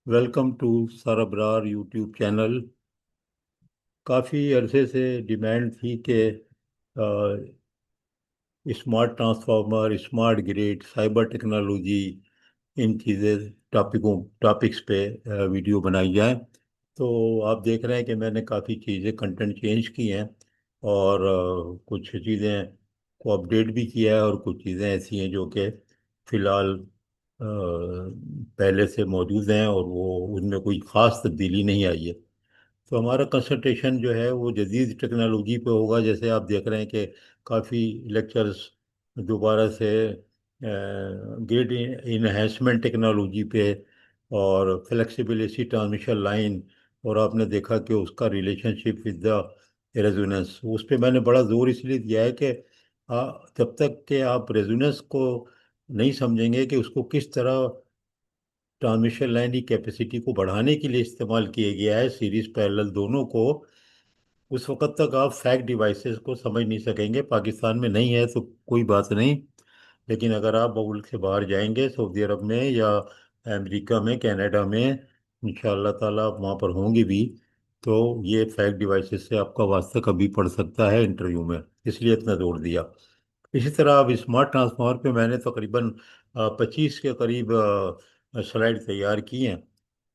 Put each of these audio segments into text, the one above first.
Welcome to Sarbarar YouTube channel. काफ़ी अरसे से डिमांड थी कि smart transformer, smart grid, cyber technology, इन चीज़ें टॉपिक्स पे वीडियो बनाई जाए। तो आप देख रहे हैं कि मैंने काफ़ी चीज़ें कंटेंट चेंज की हैं और कुछ चीज़ें को अपडेट भी किया है और कुछ चीज़ें ऐसी हैं जो कि फ़िलहाल पहले से मौजूद हैं और वो उनमें कोई ख़ास तब्दीली नहीं आई है। तो हमारा कंसंट्रेशन जो है वो जदीद टेक्नोलॉजी पे होगा। जैसे आप देख रहे हैं कि काफ़ी लेक्चर्स दोबारा से ग्रिड इन्हेंसमेंट टेक्नोलॉजी पे और फ्लेक्सिबिलिटी ट्रांसमिशन लाइन, और आपने देखा कि उसका रिलेशनशिप विद द रेजोनेंस, उस पे मैंने बड़ा जोर इसलिए दिया है कि जब तक कि आप रेजोनेंस को नहीं समझेंगे कि उसको किस तरह ट्रांसमिशन लाइन की कैपेसिटी को बढ़ाने के लिए इस्तेमाल किया गया है, सीरीज पैरेलल दोनों को, उस वक्त तक आप फैक्ट डिवाइसेस को समझ नहीं सकेंगे। पाकिस्तान में नहीं है तो कोई बात नहीं, लेकिन अगर आप मुल्क से बाहर जाएंगे, सऊदी अरब में या अमेरिका में, कनाडा में, इंशाअल्लाह ताला आप वहाँ पर होंगे भी, तो ये फैक्ट डिवाइसेस से आपका वास्ता कभी पड़ सकता है इंटरव्यू में, इसलिए इतना जोर दिया। इसी तरह अब स्मार्ट ट्रांसफार्मर पे मैंने तकरीबन 25 के करीब स्लाइड तैयार की हैं।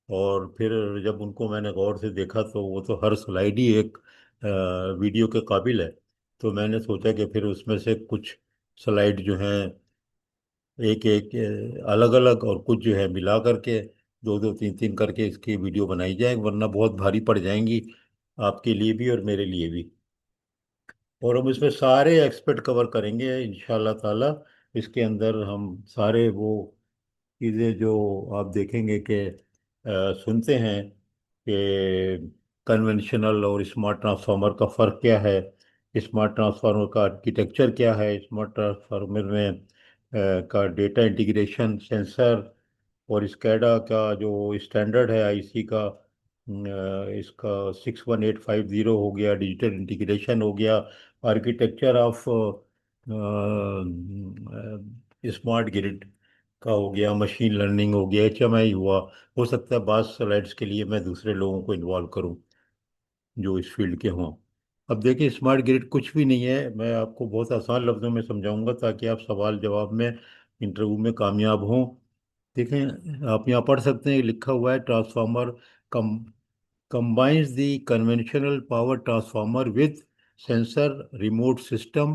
और फिर जब उनको मैंने गौर से देखा तो वो तो हर स्लाइड ही एक वीडियो के काबिल है। तो मैंने सोचा कि फिर उसमें से कुछ स्लाइड जो हैं एक एक अलग अलग, और कुछ जो है मिला करके दो दो तीन तीन करके इसकी वीडियो बनाई जाए, वरना बहुत भारी पड़ जाएंगी आपके लिए भी और मेरे लिए भी। और हम इसमें सारे एक्सपर्ट कवर करेंगे इंशाल्लाह ताला। इसके अंदर हम सारे वो चीज़ें जो आप देखेंगे कि सुनते हैं कि कन्वेंशनल और स्मार्ट ट्रांसफार्मर का फ़र्क क्या है, स्मार्ट ट्रांसफार्मर का आर्किटेक्चर क्या है, स्मार्ट ट्रांसफार्मर में का डेटा इंटीग्रेशन, सेंसर और स्कैडा का जो स्टैंडर्ड है आईसी का, इसका 61850 हो गया, डिजिटल इंटीग्रेशन हो गया, आर्किटेक्चर ऑफ स्मार्ट ग्रिड का हो गया, मशीन लर्निंग हो गया, एचएमआई हुआ। हो सकता है बाद स्लाइड्स के लिए मैं दूसरे लोगों को इन्वॉल्व करूं जो इस फील्ड के हों। अब देखिए, स्मार्ट ग्रिड कुछ भी नहीं है, मैं आपको बहुत आसान लफ्जों में समझाऊंगा ताकि आप सवाल जवाब में इंटरव्यू में कामयाब हों। देखें, आप यहाँ पढ़ सकते हैं, लिखा हुआ है transformer come combines the conventional power transformer with sensor, remote system,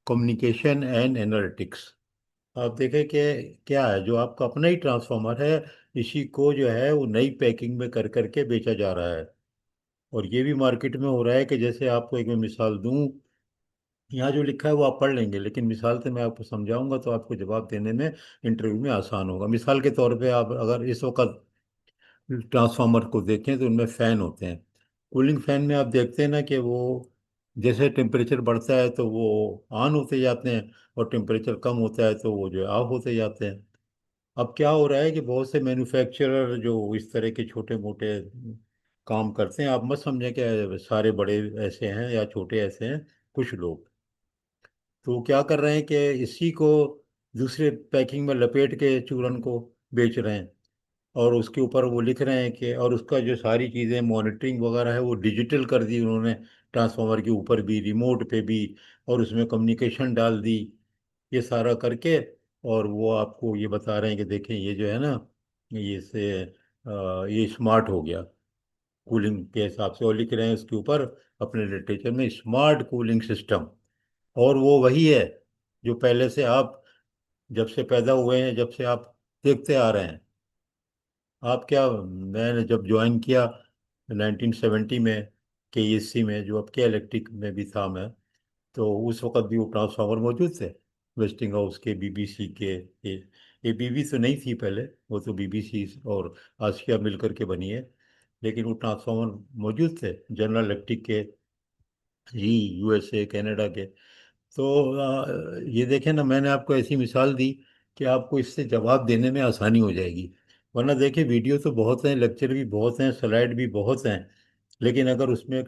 communication and analytics। आप देखें कि क्या है, जो आपका अपना ही ट्रांसफार्मर है, इसी को जो है वो नई पैकिंग में कर करके बेचा जा रहा है। और ये भी मार्केट में हो रहा है कि जैसे आपको एक मैं मिसाल दूं, यहाँ जो लिखा है वो आप पढ़ लेंगे, लेकिन मिसाल से मैं आपको समझाऊंगा तो आपको जवाब देने में इंटरव्यू में आसान होगा। मिसाल के तौर पे आप अगर इस वक्त ट्रांसफार्मर को देखें तो उनमें फैन होते हैं। कूलिंग फैन में आप देखते हैं ना कि वो जैसे टेम्परेचर बढ़ता है तो वो ऑन होते जाते हैं, और टेम्परेचर कम होता है तो वो जो है ऑफ होते जाते हैं। अब क्या हो रहा है कि बहुत से मैन्युफैक्चरर जो इस तरह के छोटे मोटे काम करते हैं, आप मत समझें कि सारे बड़े ऐसे हैं या छोटे ऐसे हैं, कुछ लोग तो वो क्या कर रहे हैं कि इसी को दूसरे पैकिंग में लपेट के चूरन को बेच रहे हैं। और उसके ऊपर वो लिख रहे हैं कि, और उसका जो सारी चीज़ें मॉनिटरिंग वगैरह है वो डिजिटल कर दी उन्होंने, ट्रांसफार्मर के ऊपर भी, रिमोट पे भी, और उसमें कम्युनिकेशन डाल दी, ये सारा करके। और वो आपको ये बता रहे हैं कि देखें ये जो है ना, ये से ये स्मार्ट हो गया कूलिंग के हिसाब से, और लिख रहे हैं उसके ऊपर अपने लिटरेचर में स्मार्ट कूलिंग सिस्टम। और वो वही है जो पहले से आप जब से पैदा हुए हैं, जब से आप देखते आ रहे हैं। आप क्या, मैंने जब ज्वाइन किया 1970 में केईएससी में, जो अब के इलेक्ट्रिक में भी था मैं, तो उस वक्त भी वो ट्रांसफार्मर मौजूद थे वेस्टिंग हाउस के, बीबीसी के। ये बीबी तो नहीं थी पहले, वो तो बीबीसी और आसिया मिलकर के बनी है, लेकिन वो ट्रांसफार्मर मौजूद थे जनरल इलेक्ट्रिक के ही, यूएसए कनाडा के। तो ये देखें ना, मैंने आपको ऐसी मिसाल दी कि आपको इससे जवाब देने में आसानी हो जाएगी। वरना देखिए, वीडियो तो बहुत हैं, लेक्चर भी बहुत हैं, स्लाइड भी बहुत हैं, लेकिन अगर उसमें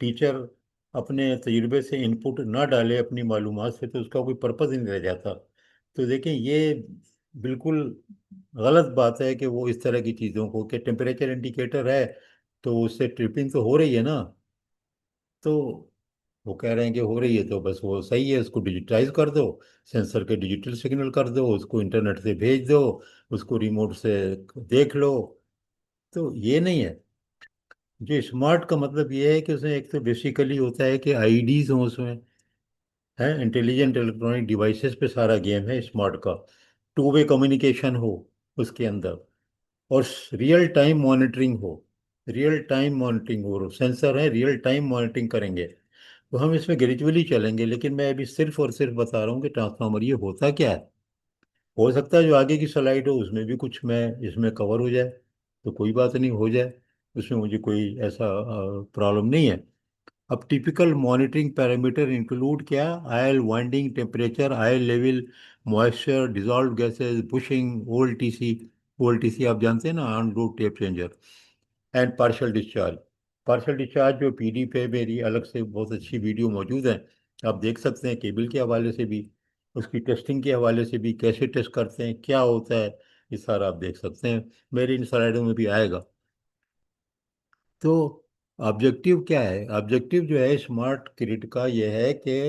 टीचर अपने तजुर्बे से इनपुट ना डाले अपनी मालूमात से, तो उसका कोई पर्पज़ नहीं रह जाता। तो देखें, ये बिल्कुल गलत बात है कि वो इस तरह की चीज़ों को, कि टेम्परेचर इंडिकेटर है तो उससे ट्रिपिंग तो हो रही है ना। तो वो कह रहे हैं कि हो रही है तो बस वो सही है, उसको डिजिटाइज कर दो, सेंसर के डिजिटल सिग्नल कर दो, उसको इंटरनेट से भेज दो, उसको रिमोट से देख लो। तो ये नहीं है। जो स्मार्ट का मतलब ये है कि उसमें एक तो बेसिकली होता है कि आईडीज हों उसमें, है इंटेलिजेंट इलेक्ट्रॉनिक डिवाइसेस पे सारा गेम है स्मार्ट का। टू वे कम्युनिकेशन हो उसके अंदर, और रियल टाइम मॉनिटरिंग हो। रियल टाइम मॉनिटरिंग हो, सेंसर है, रियल टाइम मॉनिटरिंग करेंगे। तो हम इसमें ग्रेजुअली चलेंगे, लेकिन मैं अभी सिर्फ और सिर्फ बता रहा हूँ कि ट्रांसफार्मर ये होता क्या है। हो सकता है जो आगे की स्लाइड हो उसमें भी कुछ मैं इसमें कवर हो जाए, तो कोई बात नहीं, हो जाए, उसमें मुझे कोई ऐसा प्रॉब्लम नहीं है। अब टिपिकल मॉनिटरिंग पैरामीटर इंक्लूड क्या? Oil winding, temperature, oil level, moisture, dissolve gases, bushing, OLTC. OLTC आप जानते हैं ना, on root tap changer. And partial discharge. Partial discharge जो पीडी पे मेरी अलग से बहुत अच्छी वीडियो मौजूद है, आप देख सकते हैं, केबल के हवाले से भी, उसकी टेस्टिंग के हवाले से भी, कैसे टेस्ट करते हैं, क्या होता है, ये सारा आप देख सकते हैं, मेरी इन स्लाइडों में भी आएगा। तो ऑब्जेक्टिव क्या है? ऑब्जेक्टिव जो है स्मार्ट ग्रिड का ये है कि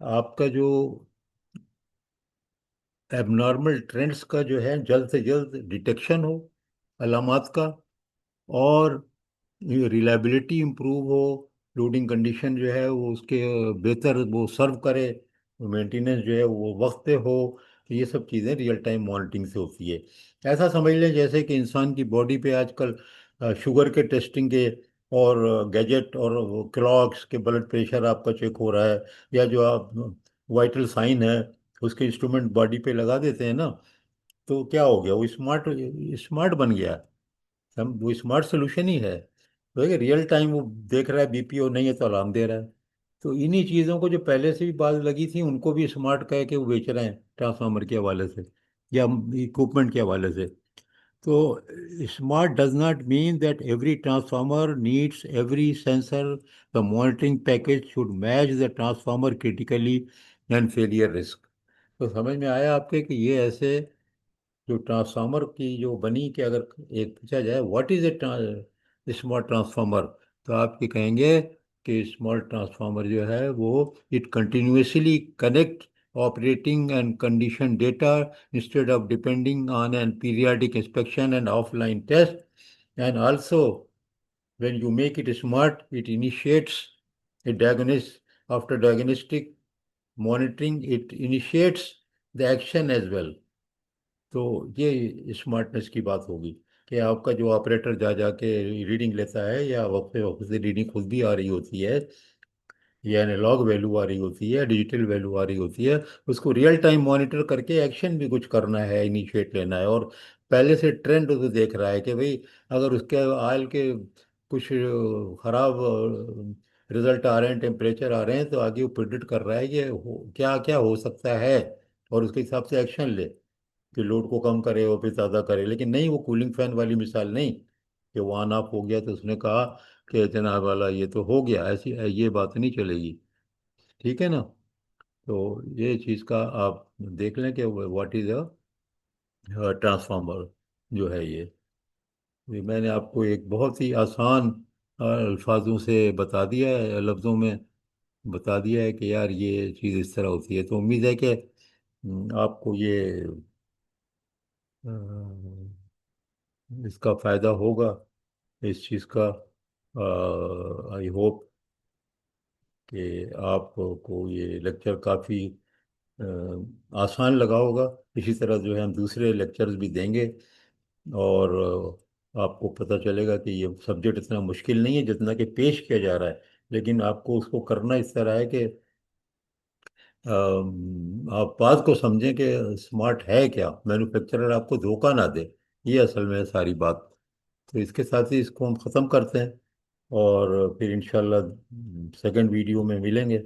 आपका जो एबनॉर्मल ट्रेंड्स का जो है जल्द से जल्द डिटेक्शन हो, अलामात का, और रिलायबिलिटी इम्प्रूव हो, लोडिंग कंडीशन जो है वो उसके बेहतर वो सर्व करे, मेंटेनेंस जो है वो वक्त पे हो। तो ये सब चीज़ें रियल टाइम मॉनिटरिंग से होती है। ऐसा समझ लें जैसे कि इंसान की बॉडी पे आजकल शुगर के टेस्टिंग के, और गैजेट और क्लॉक्स के, ब्लड प्रेशर आपका चेक हो रहा है, या जो आप वाइटल साइन है उसके इंस्ट्रूमेंट बॉडी पे लगा देते हैं ना, तो क्या हो गया? वो स्मार्ट, स्मार्ट बन गया। हम वो स्मार्ट सोल्यूशन ही है। तो है रियल टाइम वो देख रहा है, बीपीओ नहीं है तो अलार्म दे रहा है। तो इन्हीं चीज़ों को जो पहले से भी बात लगी थी उनको भी स्मार्ट कह के वो बेच रहे हैं ट्रांसफार्मर के हवाले से, या इक्विपमेंट के हवाले से। तो smart does not mean that every transformer needs every sensor. The monitoring package should match the transformer critically and failure risk. तो समझ में आया आपके कि ये ऐसे जो ट्रांसफार्मर की जो बनी, कि अगर एक पूछा जाए what is a small transformer, तो आप ये कहेंगे कि स्मॉल ट्रांसफार्मर जो है वो it continuously connect operating and condition data instead of depending on an periodic inspection and offline test. And also when you make it smart, it initiates a diagnosis. After diagnostic monitoring, it initiates the action as well। तो ये smartness की बात होगी, कि आपका जो operator जा जाके रीडिंग लेता है, या वक्त पे वक्त से रीडिंग खुद भी आ रही होती है, या एनालॉग वैल्यू आ रही होती है, डिजिटल वैल्यू आ रही होती है, उसको रियल टाइम मॉनिटर करके एक्शन भी कुछ करना है, इनिशिएट लेना है। और पहले से ट्रेंड तो देख रहा है कि भाई अगर उसके आयल के कुछ खराब रिजल्ट आ रहे हैं, टेम्परेचर आ रहे हैं, तो आगे वो प्रिडिक्ट कर रहा है कि क्या क्या हो सकता है, और उसके हिसाब से एक्शन ले, कि लोड को कम करे और फिर ज़्यादा करे। लेकिन नहीं, वो कूलिंग फैन वाली मिसाल नहीं, कि वो ऑन ऑफ हो गया तो उसने कहा कि जनाब वाला ये तो हो गया, ऐसी ये बात नहीं चलेगी। ठीक है ना? तो ये चीज़ का आप देख लें कि व्हाट इज़ अ ट्रांसफार्मर जो है ये मैंने आपको एक बहुत ही आसान अल्फाजों से बता दिया है, लफ्ज़ों में बता दिया है कि यार ये चीज़ इस तरह होती है। तो उम्मीद है कि आपको ये इसका फ़ायदा होगा, इस चीज़ का। आई होप कि आपको ये लेक्चर काफ़ी आसान लगा होगा। इसी तरह जो है हम दूसरे लेक्चर्स भी देंगे, और आपको पता चलेगा कि ये सब्जेक्ट इतना मुश्किल नहीं है जितना कि पेश किया जा रहा है। लेकिन आपको उसको करना इस तरह है कि आप बात को समझें कि स्मार्ट है क्या, मैन्युफैक्चरर आपको धोखा ना दे। ये असल में है सारी बात। तो इसके साथ ही इसको हम ख़त्म करते हैं, और फिर इंशाल्लाह सेकंड वीडियो में मिलेंगे।